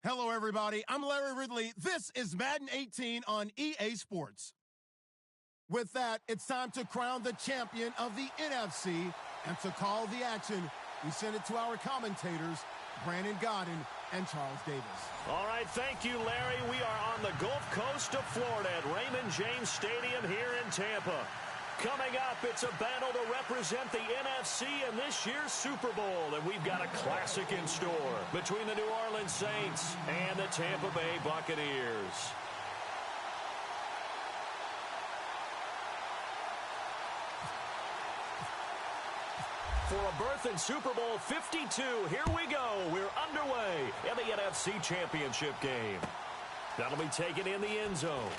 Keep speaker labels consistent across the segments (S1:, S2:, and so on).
S1: Hello, everybody. I'm Larry Ridley. This is Madden 18 on EA Sports. With that, it's time to crown the champion of the NFC, and to call the action, we send it to our commentators, Brandon Godden and Charles Davis.
S2: All right, thank you, Larry. We are on the Gulf Coast of Florida at Raymond James Stadium here in Tampa. Coming up, it's a battle to represent the NFC in this year's Super Bowl, and we've got a classic in store between the New Orleans Saints and the Tampa Bay Buccaneers. For a berth in Super Bowl 52, here we go. We're underway in the NFC Championship game. That'll be taken in the end zone.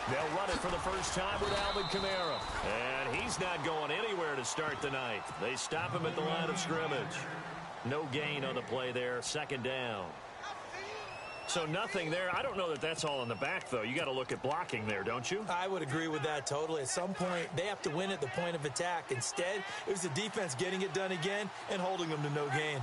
S2: They'll run it for the first time with Alvin Kamara. And he's not going anywhere to start the night. They stop him at the line of scrimmage. No gain on the play there. Second down. So nothing there. I don't know that that's all in the back, though. You got to look at blocking there, don't you?
S3: I would agree with that totally. At some point, they have to win at the point of attack. Instead, it was the defense getting it done again and holding them to no gain.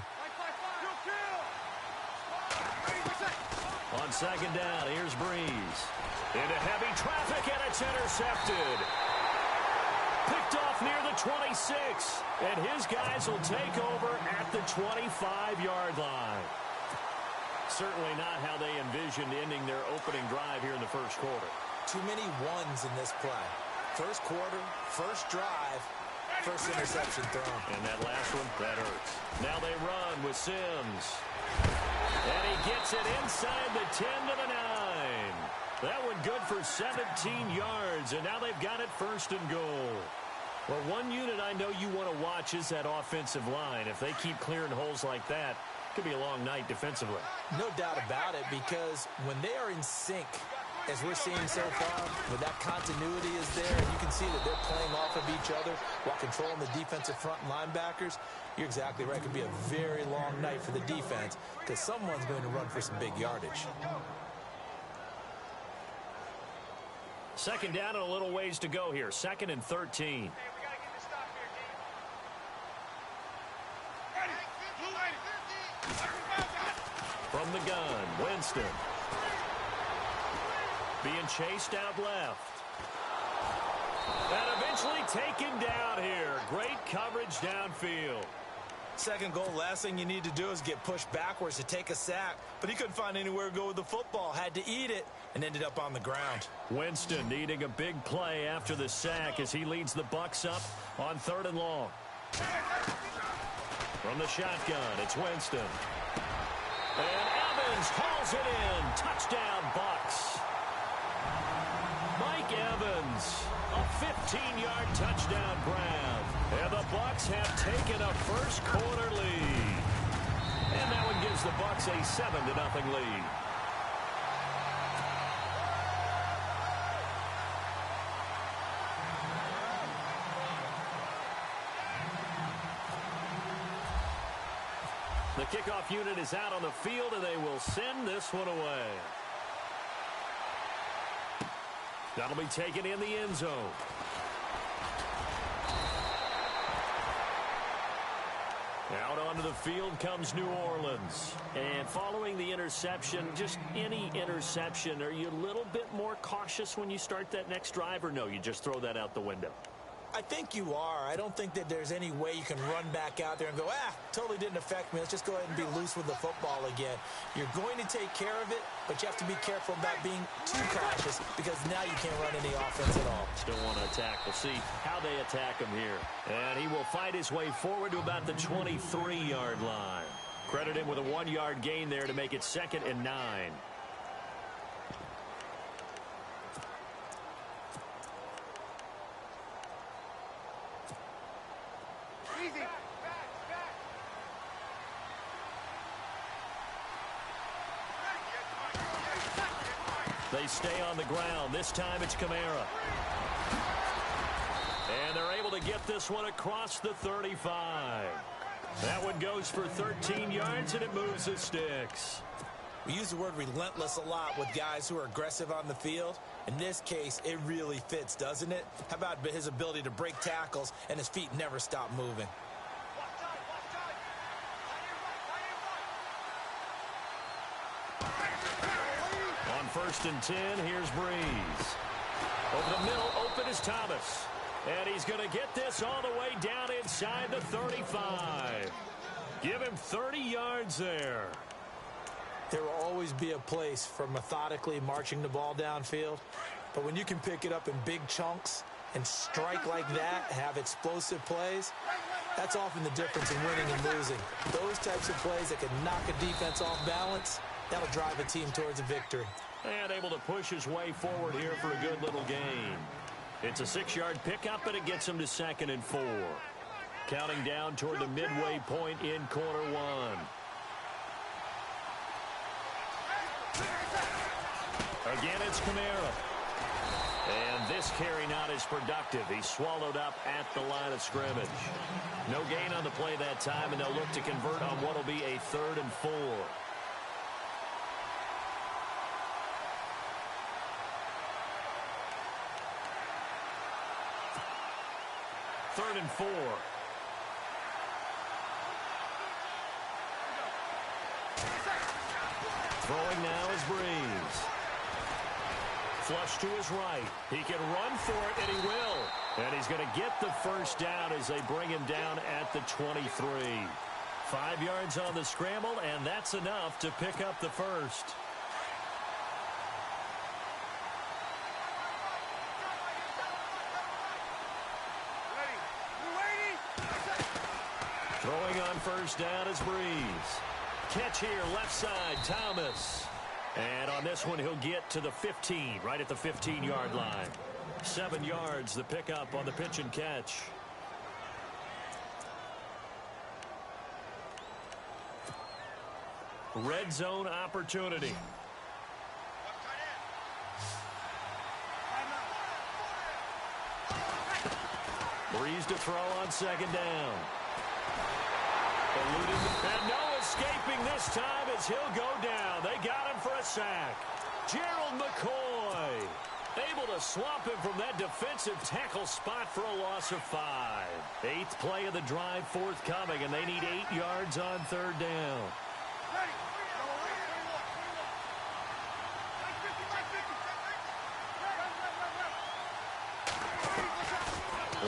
S2: On second down, here's Breeze. Into heavy traffic, and it's intercepted. Picked off near the 26, and his guys will take over at the 25-yard line. Certainly not how they envisioned ending their opening drive here in the first quarter.
S3: Too many ones in this play. First quarter, first drive, first interception thrown.
S2: And that last one, that hurts. Now they run with Sims. And he gets it inside the 10 to the 9. That one good for 17 yards, and now they've got it first and goal. Well, one unit I know you want to watch is that offensive line. If they keep clearing holes like that, it could be a long night defensively.
S3: No doubt about it, because when they are in sync, as we're seeing so far, when that continuity is there, and you can see that they're playing off of each other while controlling the defensive front linebackers, you're exactly right. It could be a very long night for the defense because someone's going to run for some big yardage.
S2: Second down and a little ways to go here. Second and 13. From the gun, Winston. Being chased out left. And eventually taken down here. Great coverage downfield.
S3: Second goal, last thing you need to do is get pushed backwards to take a sack. But he couldn't find anywhere to go with the football. Had to eat it and ended up on the ground.
S2: Winston needing a big play after the sack as he leads the Bucs up on 3rd and long. From the shotgun, it's Winston. And Evans hauls it in. Touchdown, Bucs. Mike Evans, a 15-yard touchdown grab. And the Bucs have taken a first quarter lead. And that one gives the Bucs a 7-0 lead. The kickoff unit is out on the field, and they will send this one away. That'll be taken in the end zone. Out onto the field comes New Orleans. And following the interception, just any interception, are you a little bit more cautious when you start that next drive, or no, you just throw that out the window?
S3: I think you are. I don't think that there's any way you can run back out there and go, totally didn't affect me. Let's just go ahead and be loose with the football again. You're going to take care of it, but you have to be careful about being too cautious because now you can't run any offense at all.
S2: Still want to attack. We'll see how they attack him here. And he will fight his way forward to about the 23-yard line. Credit him with a 1-yard gain there to make it 2nd and 9. They stay on the ground. This time it's Kamara. And they're able to get this one across the 35. That one goes for 13 yards, and it moves the sticks.
S3: We use the word relentless a lot with guys who are aggressive on the field. In this case, it really fits, doesn't it? How about his ability to break tackles and his feet never stop moving?
S2: On 1st and 10, here's Breeze. Over the middle, open is Thomas. And he's going to get this all the way down inside the 35. Give him 30 yards there.
S3: There will always be a place for methodically marching the ball downfield. But when you can pick it up in big chunks and strike like that, have explosive plays, that's often the difference in winning and losing. Those types of plays that can knock a defense off balance, that'll drive a team towards a victory.
S2: And able to push his way forward here for a good little gain. It's a 6-yard pickup, and it gets him to 2nd and 4. Counting down toward the midway point in quarter one. Again, it's Kamara. And this carry not as productive. He's swallowed up at the line of scrimmage. No gain on the play that time, and they'll look to convert on what will be a 3rd and 4. Third and 4. Throwing now is Breeze. Flush to his right. He can run for it, and he will. And he's going to get the first down as they bring him down at the 23. 5 yards on the scramble, and that's enough to pick up the first. Throwing on first down is Breeze. Catch here, left side, Thomas. And on this one, he'll get to the 15, right at the 15-yard line. 7 yards, the pickup on the pitch and catch. Red zone opportunity. Breeze to throw on 2nd down. Eluded, and no escaping this time as he'll go down. They got him for a sack. Gerald McCoy able to swamp him from that defensive tackle spot for a loss of 5. 8th play of the drive forthcoming, and they need 8 yards on 3rd down.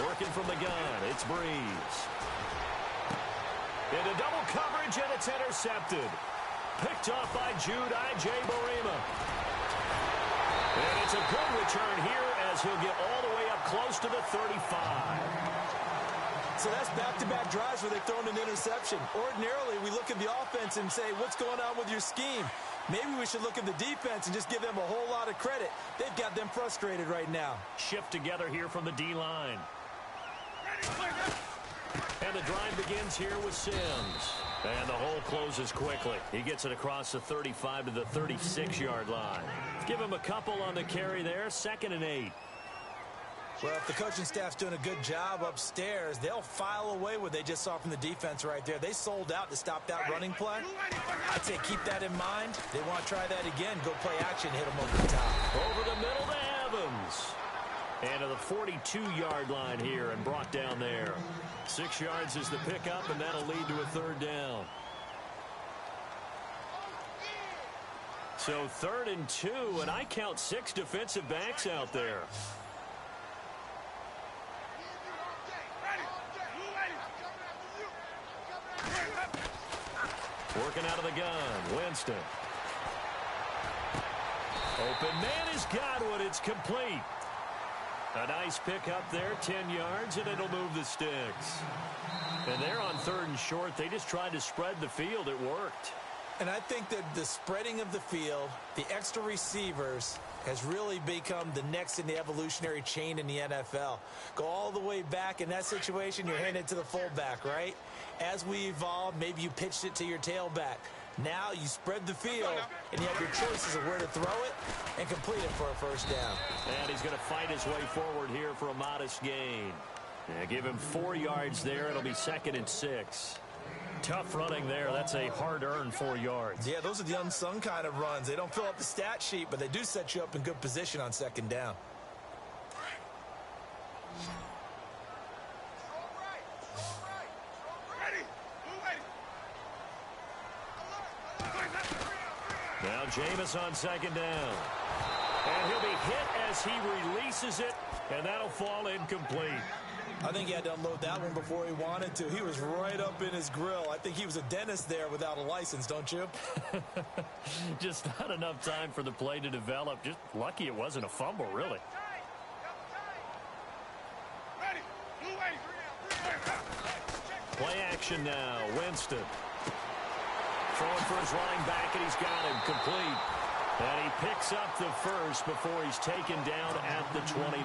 S2: Working from the gun, it's Breeze. Into double coverage, and it's intercepted. Picked off by Jude Ije-Barima. And it's a good return here as he'll get all the way up close to the 35.
S3: So that's back-to-back drives where they've thrown an interception. Ordinarily, we look at the offense and say, what's going on with your scheme? Maybe we should look at the defense and just give them a whole lot of credit. They've got them frustrated right now.
S2: Shift together here from the D-line. And the drive begins here with Sims. And the hole closes quickly. He gets it across the 35 to the 36-yard line. Give him a couple on the carry there. 2nd and 8.
S3: Well, if the coaching staff's doing a good job upstairs, they'll file away what they just saw from the defense right there. They sold out to stop that running play. I'd say keep that in mind. They want to try that again. Go play action, hit them over the top.
S2: Over the middle to Evans. And to the 42-yard line here and brought down there. 6 yards is the pickup, and that'll lead to a 3rd down. So 3rd and 2, and I count 6 defensive backs out there. Working out of the gun, Winston. Open man is Godwin. It's complete. A nice pick up there, 10 yards, and it'll move the sticks. And they're on 3rd and short. They just tried to spread the field. It worked.
S3: And I think that the spreading of the field, the extra receivers, has really become the next in the evolutionary chain in the NFL. Go all the way back in that situation, you're handing it to the fullback, right? As we evolve, maybe you pitched it to your tailback. Now you spread the field, and you have your choices of where to throw it and complete it for a first down.
S2: And he's going to fight his way forward here for a modest gain. Yeah, give him 4 yards there. It'll be 2nd and 6. Tough running there. That's a hard-earned 4 yards.
S3: Yeah, those are the unsung kind of runs. They don't fill up the stat sheet, but they do set you up in good position on 2nd down.
S2: Now Jameis on 2nd down. And he'll be hit as he releases it, and that'll fall incomplete.
S3: I think he had to unload that one before he wanted to. He was right up in his grill. I think he was a dentist there without a license, don't you?
S2: Just not enough time for the play to develop. Just lucky it wasn't a fumble, really. Play action now. Winston. Throwing for his running back, and he's got him complete. And he picks up the first before he's taken down at the 29.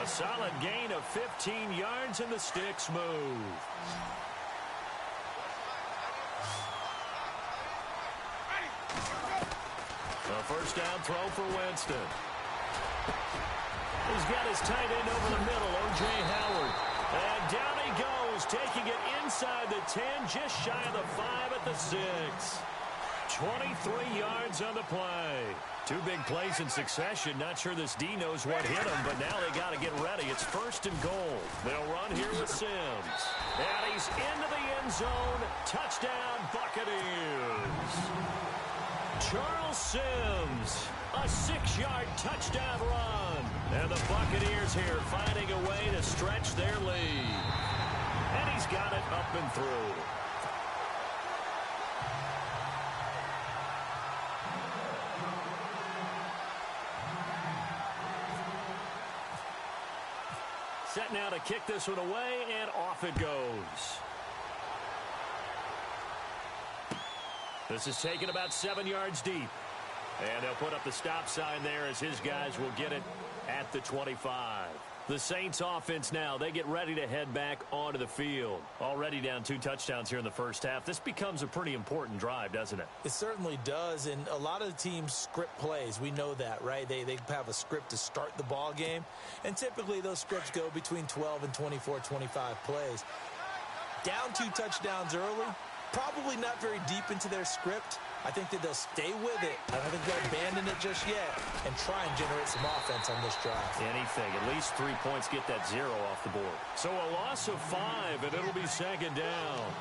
S2: A solid gain of 15 yards, and the sticks move. A first down throw for Winston. He's got his tight end over the middle, O.J. Howard. And down he goes, taking it inside the 10, just shy of the 5 at the 6. 23 yards on the play. 2 big plays in succession. Not sure this D knows what hit him, but now they got to get ready. It's 1st and goal. They'll run here with Sims. And he's into the end zone. Touchdown, Buccaneers. Charles Sims, a 6-yard touchdown run. And the Buccaneers here finding a way to stretch their lead. And he's got it up and through. Set now to kick this one away, and off it goes. This is taken about 7 yards deep. And they'll put up the stop sign there as his guys will get it at the 25. The Saints offense now, they get ready to head back onto the field. Already down 2 touchdowns here in the first half. This becomes a pretty important drive, doesn't it?
S3: It certainly does, and a lot of the teams script plays. We know that, right? They have a script to start the ball game, and typically those scripts go between 12 and 24, 25 plays. Down 2 touchdowns early, probably not very deep into their script. I think that they'll stay with it. I don't think they'll abandon it just yet and try and generate some offense on this drive.
S2: Anything. At least 3 points, get that 0 off the board. So a loss of 5, and it'll be 2nd down.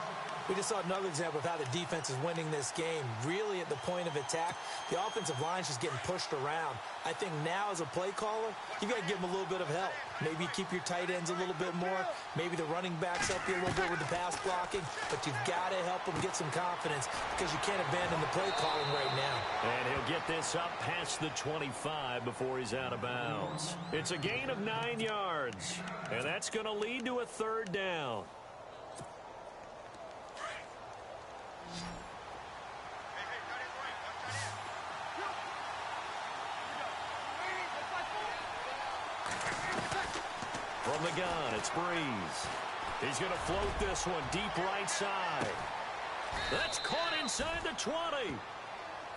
S3: We just saw another example of how the defense is winning this game. Really at the point of attack, the offensive line's just getting pushed around. I think now as a play caller, you got to give them a little bit of help. Maybe keep your tight ends a little bit more. Maybe the running backs help you a little bit with the pass blocking. But you've got to help them get some confidence because you can't abandon the play calling right now.
S2: And he'll get this up past the 25 before he's out of bounds. It's a gain of 9 yards. And that's going to lead to a 3rd down. From the gun, it's Breeze. He's going to float this one deep right side. That's caught inside the 20.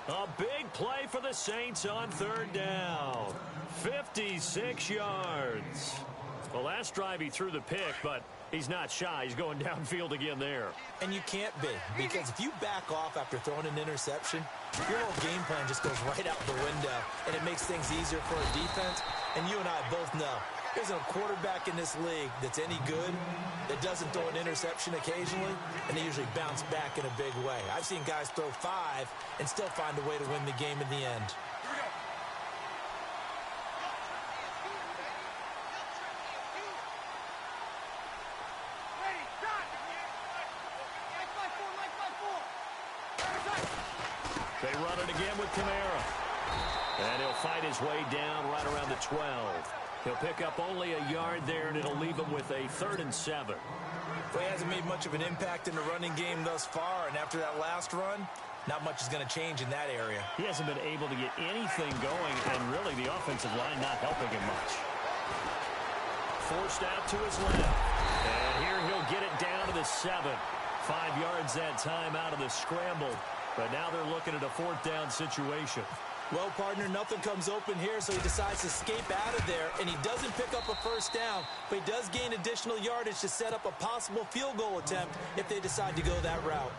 S2: A big play for the Saints on 3rd down. 56 yards. The last drive he threw the pick, but he's not shy. He's going downfield again there.
S3: And you can't be, because if you back off after throwing an interception, your whole game plan just goes right out the window, and it makes things easier for a defense. And you and I both know there's a quarterback in this league that's any good that doesn't throw an interception occasionally, and they usually bounce back in a big way. I've seen guys throw 5 and still find a way to win the game in the end.
S2: They run it again with Kamara. And he'll fight his way down right around the 12. He'll pick up only a yard there, and it'll leave him with a 3rd and 7.
S3: Well, he hasn't made much of an impact in the running game thus far, and after that last run, not much is going to change in that area.
S2: He hasn't been able to get anything going, and really the offensive line not helping him much. Forced out to his left. And here he'll get it down to the 7. 5 yards that time out of the scramble. But now they're looking at a 4th down situation.
S3: Well, partner, nothing comes open here, so he decides to escape out of there, and he doesn't pick up a 1st down, but he does gain additional yardage to set up a possible field goal attempt if they decide to go that route.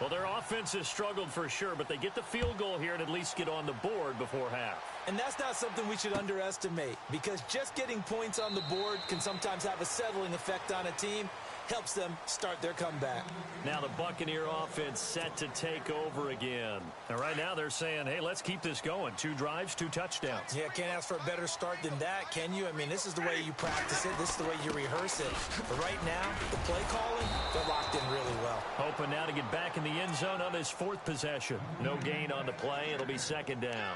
S2: Well, their offense has struggled for sure, but they get the field goal here and at least get on the board before half.
S3: And that's not something we should underestimate, because just getting points on the board can sometimes have a settling effect on a team. Helps them start their comeback.
S2: Now the Buccaneer offense set to take over again. And right now they're saying, hey, let's keep this going. 2 drives, 2 touchdowns.
S3: Yeah, can't ask for a better start than that, can you? I mean, this is the way you practice it. This is the way you rehearse it. But right now, the play calling, they're locked in really well.
S2: Hoping now to get back in the end zone on his 4th possession. No gain on the play. It'll be 2nd down.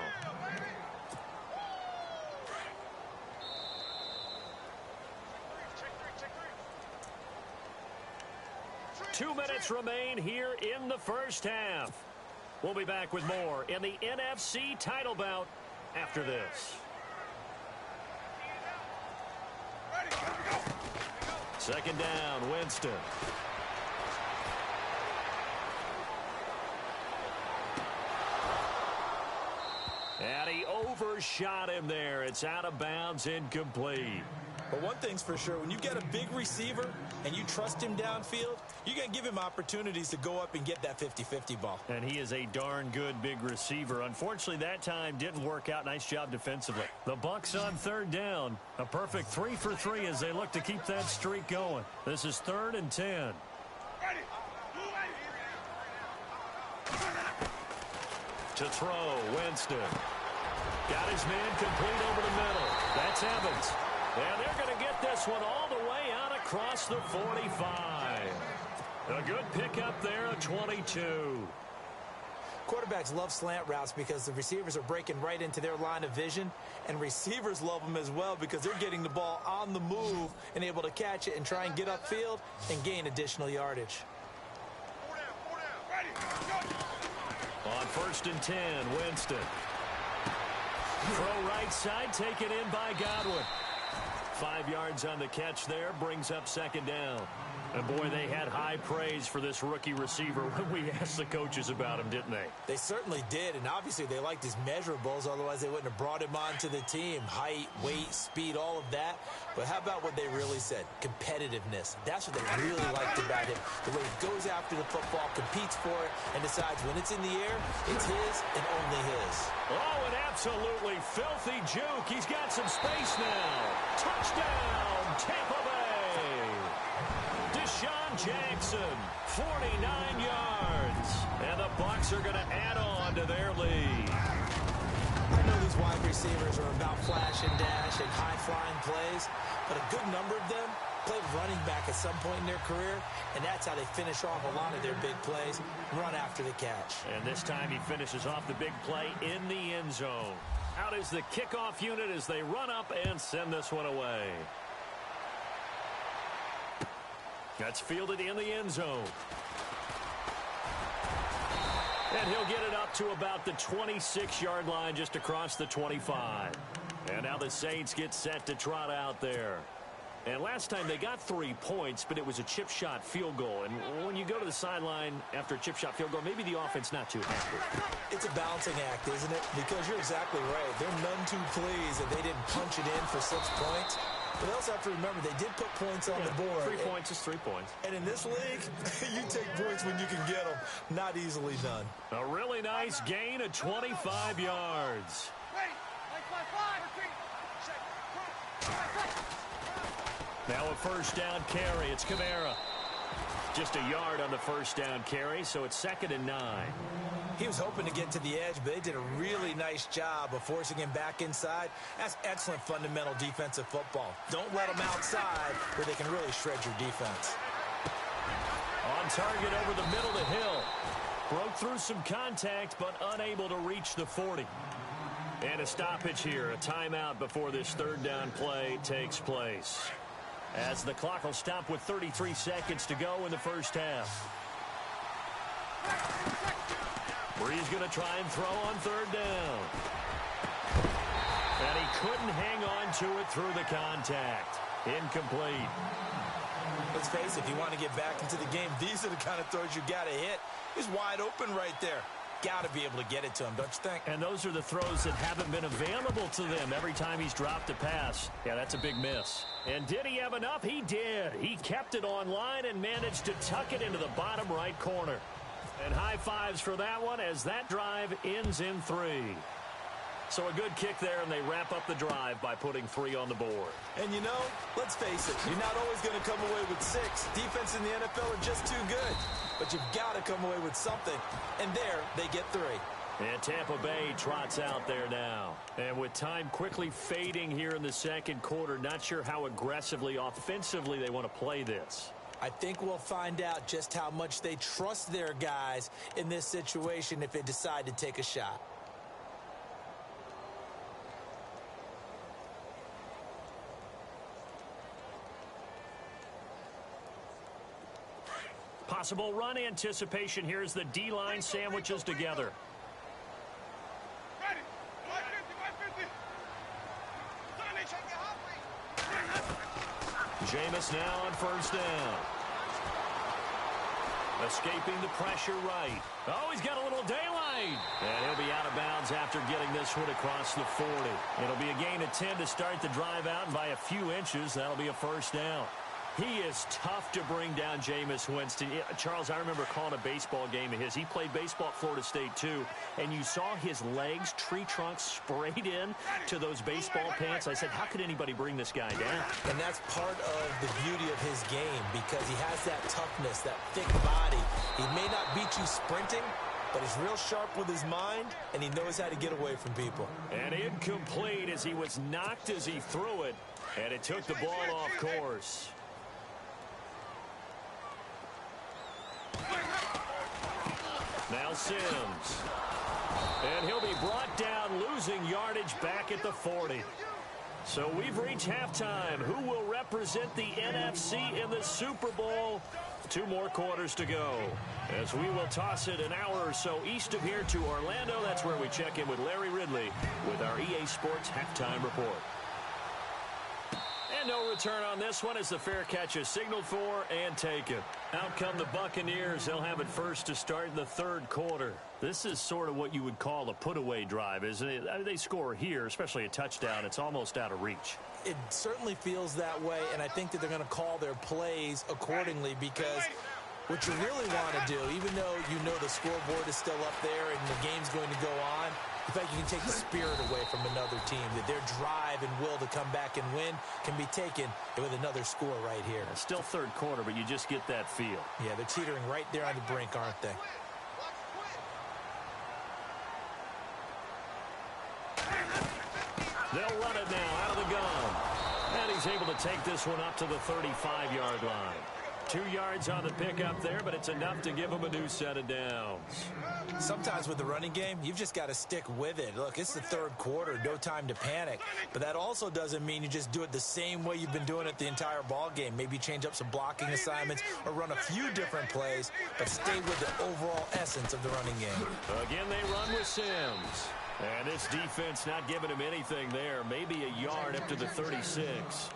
S2: Two minutes remain here in the first half. We'll be back with more in the NFC title bout after this. 2nd down, Winston. And he overshot him there. It's out of bounds, incomplete.
S3: But one thing's for sure, when you get a big receiver and you trust him downfield, you're going to give him opportunities to go up and get that 50-50 ball.
S2: And he is a darn good big receiver. Unfortunately, that time didn't work out. Nice job defensively. The Bucs on 3rd down. A perfect 3 for 3 as they look to keep that streak going. This is 3rd and 10. To throw, Winston. Got his man complete over the middle. That's Evans. And they're going to get this one all the way out across the 45. A good pickup there, a 22.
S3: Quarterbacks love slant routes because the receivers are breaking right into their line of vision, and receivers love them as well because they're getting the ball on the move and able to catch it and try and get upfield and gain additional yardage.
S2: On 1st and 10, Winston. Throw right side, taken in by Godwin. 5 yards on the catch there, brings up 2nd down. And boy, they had high praise for this rookie receiver when we asked the coaches about him, didn't they?
S3: They certainly did, and obviously they liked his measurables, otherwise they wouldn't have brought him onto the team. Height, weight, speed, all of that. But how about what they really said? Competitiveness. That's what they really liked about him. The way he goes after the football, competes for it, and decides when it's in the air, it's his and only his.
S2: Oh, an absolutely filthy juke. He's got some space now. Touchdown, Tampa Bay. Deshaun Jackson, 49 yards. And the Bucs are going to add on to their lead.
S3: I know these wide receivers are about flash and dash and high-flying plays, but a good number of them played running back at some point in their career, and that's how they finish off a lot of their big plays, run after the catch.
S2: And this time he finishes off the big play in the end zone. Out is the kickoff unit as they run up and send this one away. That's fielded in the end zone. And he'll get it up to about the 26-yard line just across the 25. And now the Saints get set to trot out there. And last time they got 3 points, but it was a chip shot field goal. And when you go to the sideline after a chip shot field goal, maybe the offense not too happy.
S3: It's a balancing act, isn't it? Because you're exactly right. They're none too pleased that they didn't punch it in for 6 points. But they also have to remember they did put points on the board.
S2: 3 points is 3 points.
S3: And in this league, you take points when you can get them. Not easily done.
S2: A really nice gain of 25 yards. Now a first down carry. It's Kamara. Just a yard on the first down carry, so it's 2nd and 9.
S3: He was hoping to get to the edge, but they did a really nice job of forcing him back inside. That's excellent fundamental defensive football. Don't let them outside where they can really shred your defense.
S2: On target over the middle of the hill. Broke through some contact, but unable to reach the 40. And a stoppage here, a timeout before this 3rd down play takes place. As the clock will stop with 33 seconds to go in the first half. Bree's going to try and throw on 3rd down. And he couldn't hang on to it through the contact. Incomplete.
S3: Let's face it, if you want to get back into the game, these are the kind of throws you got to hit. He's wide open right there. Got to be able to get it to him, don't you think?
S2: And those are the throws that haven't been available to them every time he's dropped a pass. Yeah, that's a big miss. And did he have enough? He did. He kept it on line and managed to tuck it into the bottom right corner. And high fives for that one as that drive ends in 3. So a good kick there, and they wrap up the drive by putting 3 on the board.
S3: And you know, let's face it, you're not always going to come away with 6. Defense in the NFL are just too good. But you've got to come away with something. And there, they get 3.
S2: And Tampa Bay trots out there now. And with time quickly fading here in the second quarter, not sure how aggressively, offensively they want to play this.
S3: I think we'll find out just how much they trust their guys in this situation if they decide to take a shot.
S2: Possible run anticipation here as the D-line sandwiches together. Jameis now on first down. Escaping the pressure right. Oh, he's got a little daylight. And he'll be out of bounds after getting this one across the 40. It'll be a gain of 10 to start the drive out, and by a few inches, that'll be a first down. He is tough to bring down, Jameis Winston. Charles, I remember calling a baseball game of his. He played baseball at Florida State, too, and you saw his legs, tree trunks sprayed in to those baseball pants. I said, how could anybody bring this guy down?
S3: And that's part of the beauty of his game because he has that toughness, that thick body. He may not beat you sprinting, but he's real sharp with his mind, and he knows how to get away from people.
S2: And incomplete as he was knocked as he threw it, and it took the ball off course. Now Sims. And he'll be brought down, losing yardage back at the 40. So we've reached halftime. Who will represent the NFC in the Super Bowl? 2 more quarters to go. As we will toss it an hour or so east of here to Orlando. That's where we check in with Larry Ridley with our EA Sports Halftime Report. And no return on this one as the fair catch is signaled for and taken. Out come the Buccaneers. They'll have it first to start in the third quarter. This is sort of what you would call a put-away drive, isn't it? I mean, they score here, especially a touchdown. It's almost out of reach.
S3: It certainly feels that way, and I think that they're going to call their plays accordingly because what you really want to do, even though you know the scoreboard is still up there and the game's going to go on, in fact, you can take the spirit away from another team, that their drive and will to come back and win can be taken with another score right here.
S2: It's still third quarter, but you just get that feel.
S3: Yeah, they're teetering right there on the brink, aren't they?
S2: They'll run it now out of the gun. And he's able to take this one up to the 35-yard line. 2 yards on the pickup there, but it's enough to give him a new set of downs.
S3: Sometimes with the running game, you've just got to stick with it. Look, it's the third quarter, no time to panic. But that also doesn't mean you just do it the same way you've been doing it the entire ball game. Maybe change up some blocking assignments or run a few different plays, but stay with the overall essence of the running game.
S2: Again, they run with Sims. And this defense not giving him anything there. Maybe a yard up to the 36.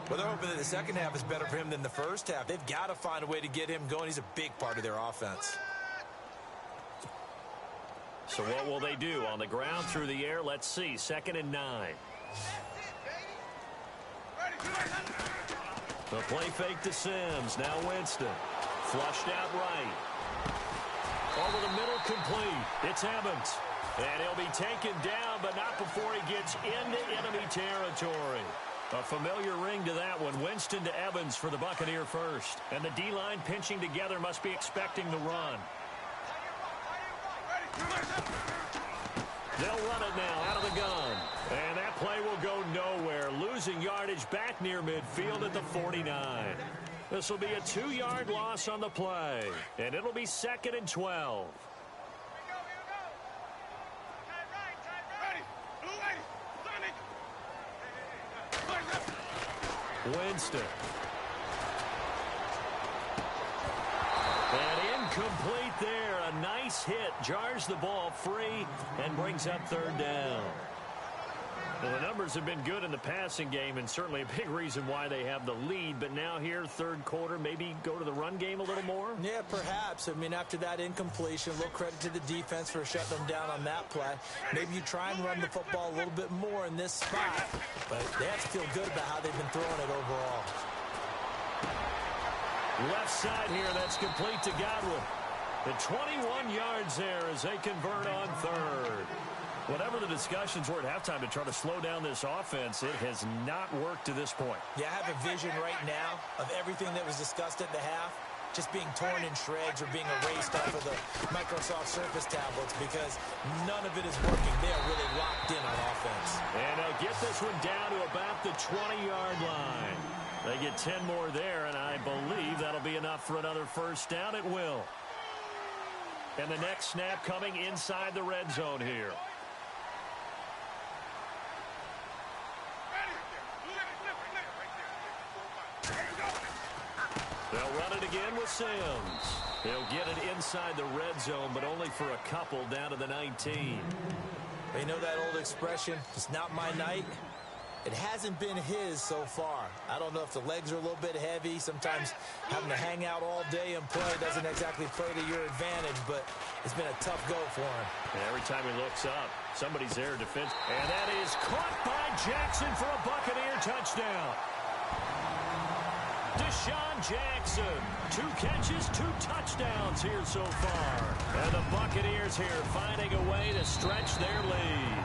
S3: Well, they're hoping that the second half is better for him than the first half. They've got to find a way to get him going. He's a big part of their offense.
S2: So what will they do? On the ground, through the air, let's see. 2nd and 9. The play fake to Sims. Now Winston. Flushed out right. Over the middle, complete. It's Evans. And he'll be taken down, but not before he gets into enemy territory. A familiar ring to that one. Winston to Evans for the Buccaneer first. And the D-line pinching together must be expecting the run. They'll run it now out of the gun. And that play will go nowhere. Losing yardage back near midfield at the 49. This will be a 2-yard loss on the play. And it'll be 2nd and 12. Winston. And incomplete there. A nice hit. Jars the ball free and brings up 3rd down. Well, the numbers have been good in the passing game, and certainly a big reason why they have the lead. But now here, third quarter, maybe go to the run game a little more?
S3: Yeah, perhaps. I mean, after that incompletion, a little credit to the defense for shutting them down on that play. Maybe you try and run the football a little bit more in this spot. But they have to feel good about how they've been throwing it overall.
S2: Left side here, that's complete to Godwin. The 21 yards there as they convert on third. Whatever the discussions were at halftime to try to slow down this offense, it has not worked to this point.
S3: Yeah, I have a vision right now of everything that was discussed at the half just being torn in shreds or being erased off of the Microsoft Surface tablets because none of it is working. They are really locked in on offense.
S2: And they'll get this one down to about the 20-yard line. They get 10 more there, and I believe that'll be enough for another first down. It will. And the next snap coming inside the red zone here. They'll run it again with Sims. He'll get it inside the red zone, but only for a couple down to the 19.
S3: You know that old expression, it's not my night? It hasn't been his so far. I don't know if the legs are a little bit heavy. Sometimes having to hang out all day and play doesn't exactly play to your advantage, but it's been a tough go for him.
S2: And every time he looks up, somebody's there defense. And that is caught by Jackson for a Buccaneer touchdown. Deshaun Jackson, 2 catches, 2 touchdowns here so far. And the Buccaneers here finding a way to stretch their lead.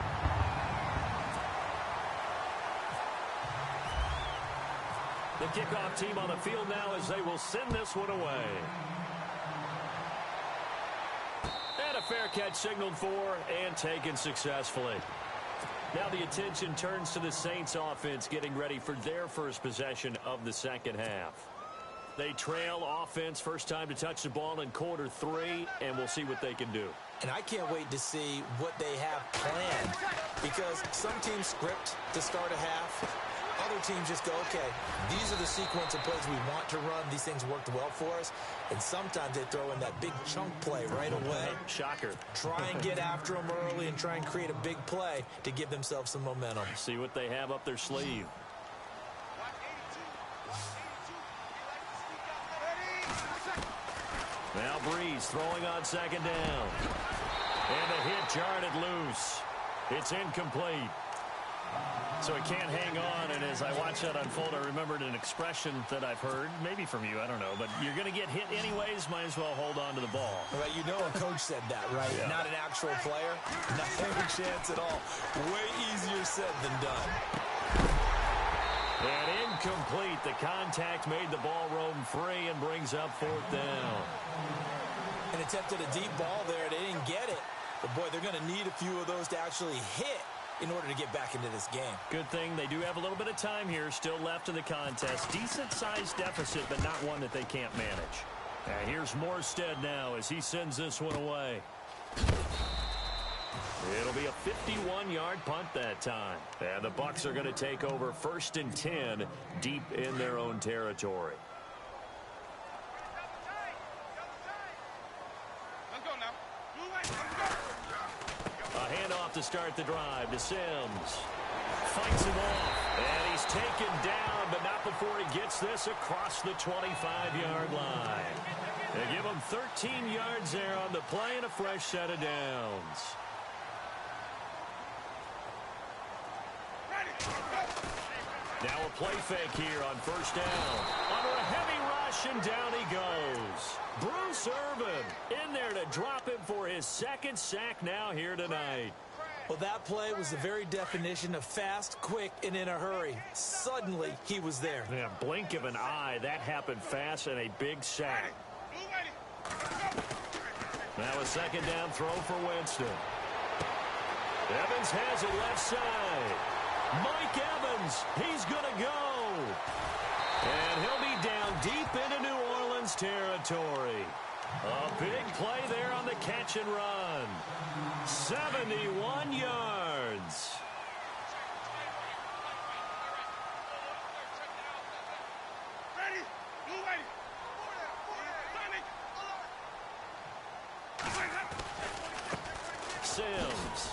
S2: The kickoff team on the field now as they will send this one away. And a fair catch signaled for and taken successfully. Now the attention turns to the Saints offense getting ready for their first possession of the second half. They trail offense, first time to touch the ball in quarter 3, and we'll see what they can do.
S3: And I can't wait to see what they have planned because some teams script to start a half. Other teams just go, okay, these are the sequence of plays we want to run. These things worked well for us. And sometimes they throw in that big chunk play right away.
S2: Shocker.
S3: Try and get after them early and try and create a big play to give themselves some momentum.
S2: See what they have up their sleeve. Now Breeze throwing on second down. And the hit jarred it loose. It's incomplete. So he can't hang on, and as I watch that unfold, I remembered an expression that I've heard, maybe from you, I don't know, but you're going to get hit anyways, might as well hold on to the ball.
S3: Right, you know a coach said that, right? Yeah. Not an actual player. Not a chance at all. Way easier said than done.
S2: And incomplete. The contact made the ball roam free and brings up 4th down.
S3: And attempted a deep ball there. They didn't get it. But, boy, they're going to need a few of those to actually hit in order to get back into this game.
S2: Good thing they do have a little bit of time here still left in the contest. Decent-sized deficit, but not one that they can't manage. And here's Morstead now as he sends this one away. It'll be a 51-yard punt that time. And the Bucs are going to take over 1st and 10 deep in their own territory. A handoff to start the drive to Sims. Fights him off. And he's taken down, but not before he gets this across the 25-yard line. They give him 13 yards there on the play and a fresh set of downs. Now a play fake here on 1st down. Under a heavy rush, and down he goes. Bruce Irvin in there to drop him for his 2nd sack now here tonight.
S3: Well, that play was the very definition of fast, quick, and in a hurry. Suddenly, he was there.
S2: Yeah, blink of an eye. That happened fast and a big sack. Now a 2nd down throw for Winston. Evans has it left side. Mike Evans, he's going to go. And he'll be down deep into New Orleans territory. A big play there on the catch and run. 71 yards. Sims.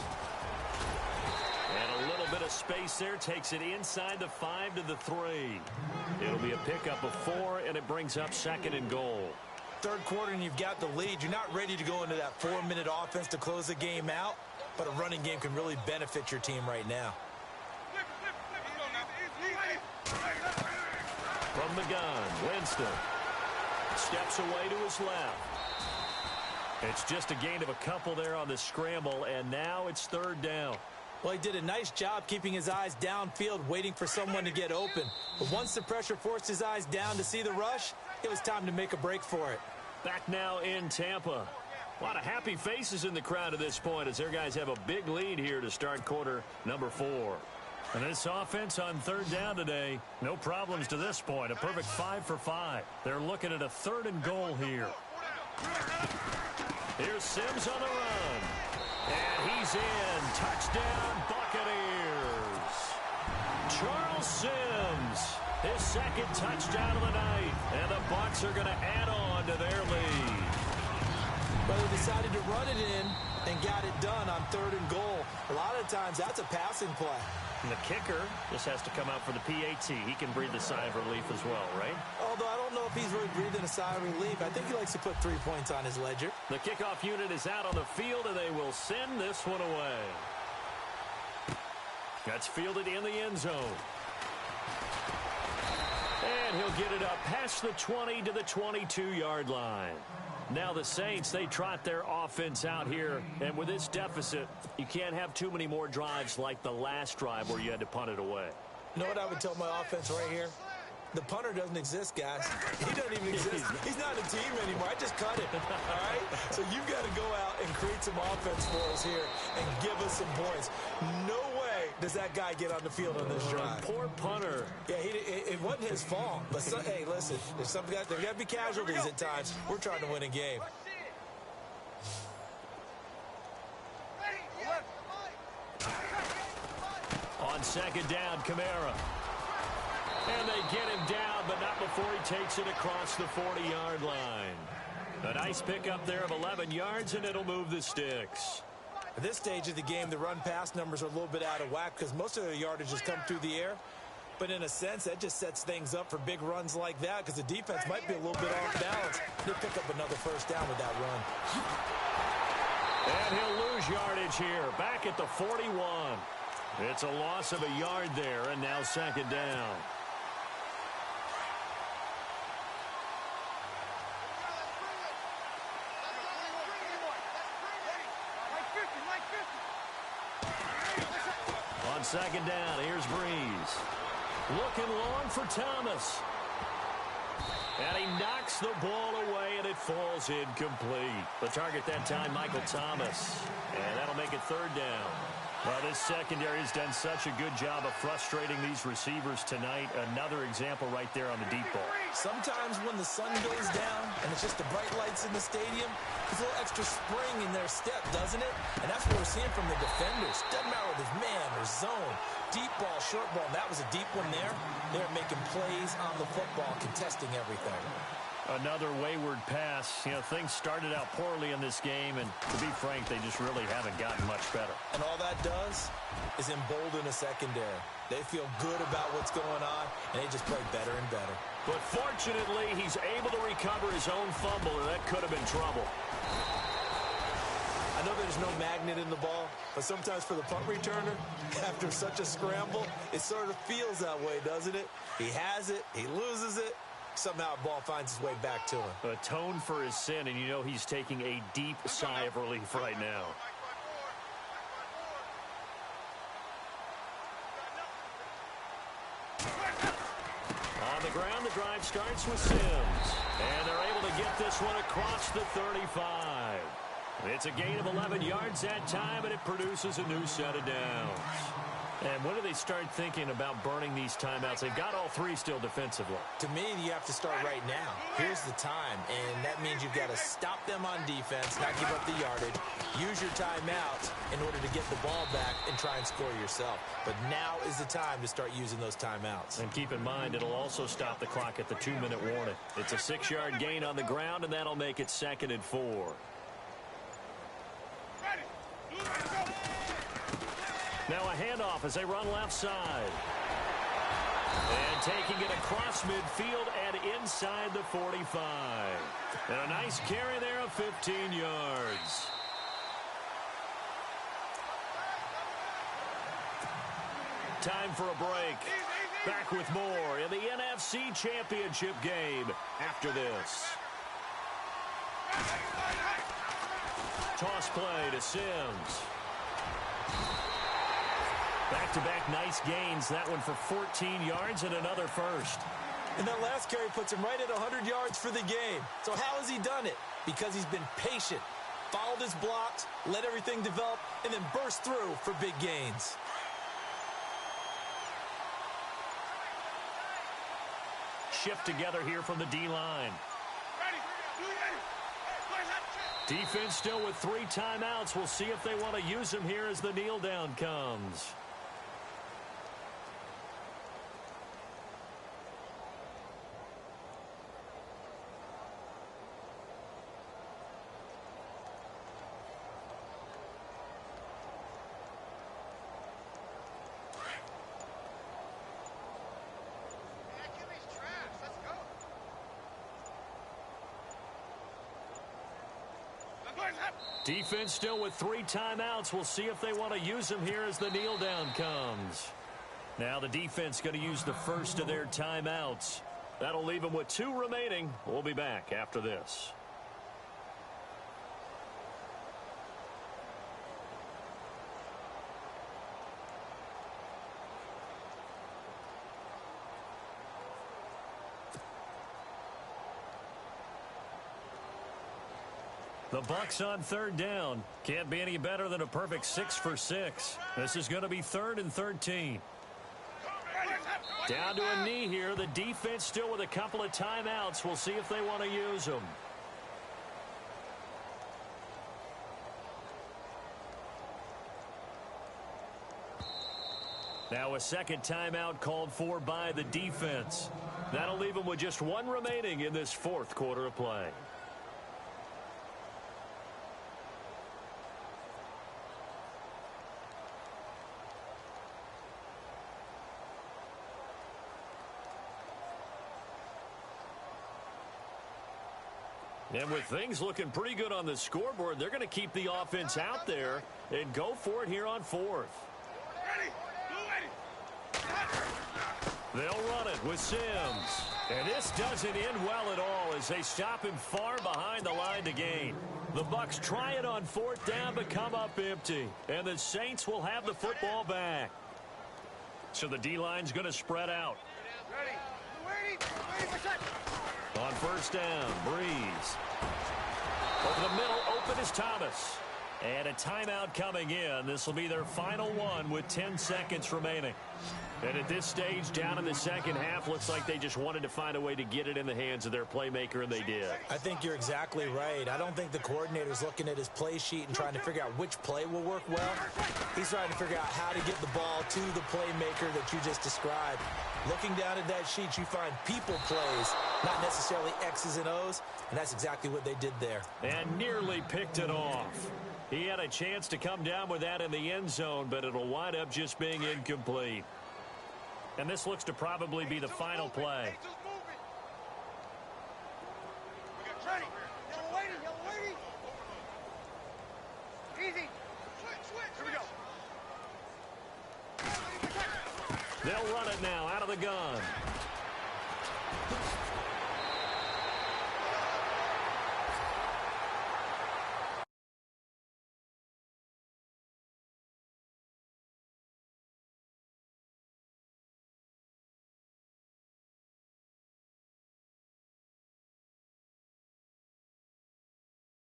S2: And a little bit of space there. Takes it inside the 5 to the 3. It'll be a pickup of 4, and it brings up 2nd and goal.
S3: Third quarter, and you've got the lead. You're not ready to go into that 4-minute offense to close the game out, but a running game can really benefit your team right now.
S2: From the gun, Winston steps away to his left. It's just a gain of a couple there on the scramble, and now it's 3rd down.
S3: Well, he did a nice job keeping his eyes downfield, waiting for someone to get open. But once the pressure forced his eyes down to see the rush, it was time to make a break for it.
S2: Back now in Tampa. A lot of happy faces in the crowd at this point as their guys have a big lead here to start quarter number 4. And this offense on 3rd down today, no problems to this point. A perfect 5 for 5. They're looking at a 3rd and goal here. Here's Sims on the run. And he's in. Touchdown, Buccaneers. Charles Sims, his 2nd touchdown of the night. And the Bucs are going to add on to their lead.
S3: But they decided to run it in and got it done on 3rd and goal. A lot of times that's a passing play.
S2: And the kicker just has to come out for the PAT. He can breathe a sigh of relief as well, right?
S3: Although I don't know if he's really breathing a sigh of relief. I think he likes to put 3 points on his ledger.
S2: The kickoff unit is out on the field, and they will send this one away. That's fielded in the end zone. And he'll get it up past the 20 to the 22-yard line. Now the Saints, they trot their offense out here, and with this deficit, you can't have too many more drives like the last drive where you had to punt it away.
S3: You know what I would tell my offense right here? The punter doesn't exist, guys. He doesn't even exist. He's not a team anymore. I just cut it, all right? So you've got to go out and create some offense for us here and give us some points. No way does that guy get on the field on this drive.
S2: Poor punter.
S3: Yeah, it wasn't his fault. But, hey, listen, there's some guys, there got to be casualties at times. We're trying to win a game.
S2: On 2nd down, Kamara. And they get him down, but not before he takes it across the 40-yard line. A nice pickup there of 11 yards, and it'll move the sticks.
S3: At this stage of the game, the run-pass numbers are a little bit out of whack because most of their yardage has come through the air. But in a sense, that just sets things up for big runs like that because the defense might be a little bit off balance. They pick up another 1st down with that run.
S2: And he'll lose yardage here, back at the 41. It's a loss of a yard there, and now 2nd down. On 2nd down, here's Breeze. Looking long for Thomas. And he knocks the ball away, and it falls incomplete. The target that time, Michael Thomas. And that'll make it 3rd down. Well, this secondary has done such a good job of frustrating these receivers tonight. Another example right there on the deep ball.
S3: Sometimes when the sun goes down and it's just the bright lights in the stadium, there's a little extra spring in their step, doesn't it? And that's what we're seeing from the defenders. Doesn't matter whether it's man or zone, deep ball, short ball. That was a deep one there. They're making plays on the football, contesting everything.
S2: Another wayward pass. You know, things started out poorly in this game, and to be frank, they just really haven't gotten much better.
S3: And all that does is embolden a secondary. They feel good about what's going on, and they just play better and better.
S2: But fortunately, he's able to recover his own fumble, and that could have been trouble.
S3: I know there's no magnet in the ball, but sometimes for the punt returner, after such a scramble, it sort of feels that way, doesn't it? He has it, he loses it. Somehow the ball finds its way back to him.
S2: Atone for his sin, and you know he's taking a deep sigh of relief right now. On the ground, the drive starts with Sims. And they're able to get this one across the 35. It's a gain of 11 yards that time, and it produces a new set of downs. And when do they start thinking about burning these timeouts? They've got all 3 still defensively.
S3: To me, you have to start right now. Here's the time, and that means you've got to stop them on defense, not give up the yardage, use your timeouts in order to get the ball back and try and score yourself. But now is the time to start using those timeouts.
S2: And keep in mind, it'll also stop the clock at the 2-minute warning. It's a 6-yard gain on the ground, and that'll make it 2nd and 4. Now a handoff as they run left side. And taking it across midfield and inside the 45. And a nice carry there of 15 yards. Time for a break. Back with more in the NFC Championship game after this. Toss play to Sims. Back-to-back nice gains. That one for 14 yards and another first.
S3: And that last carry puts him right at 100 yards for the game. So how has he done it? Because he's been patient, followed his blocks, let everything develop, and then burst through for big gains.
S2: Shift together here from the D-line. Defense still with 3 timeouts. We'll see if they want to use them here as the kneel down comes. Defense still with 3 timeouts. We'll see if they want to use them here as the kneel down comes. Now the defense going to use the first of their timeouts. That'll leave them with 2 remaining. We'll be back after this. The Bucs on 3rd down. Can't be any better than a perfect 6 for 6. This is going to be 3rd and 13. Down to a knee here. The defense still with a couple of timeouts. We'll see if they want to use them. Now a second timeout called for by the defense. That'll leave them with just 1 remaining in this 4th quarter of play. And with things looking pretty good on the scoreboard, they're going to keep the offense out there and go for it here on 4th. They'll run it with Sims. And this doesn't end well at all as they stop him far behind the line to gain. The Bucs try it on 4th down but come up empty. And the Saints will have the football back. So the D-line's going to spread out. On 1st down, Breeze. Over the middle, open is Thomas. And a timeout coming in. This will be their final one with 10 seconds remaining. And at this stage, down in the second half, looks like they just wanted to find a way to get it in the hands of their playmaker, and they did.
S3: I think you're exactly right. I don't think the coordinator's looking at his play sheet and trying to figure out which play will work well. He's trying to figure out how to get the ball to the playmaker that you just described. Looking down at that sheet, you find people plays, not necessarily X's and O's, and that's exactly what they did there.
S2: And nearly picked it off. He had a chance to come down with that in the end zone, but it'll wind up just being incomplete. And this looks to probably be the final play. They'll run it now out of the gun.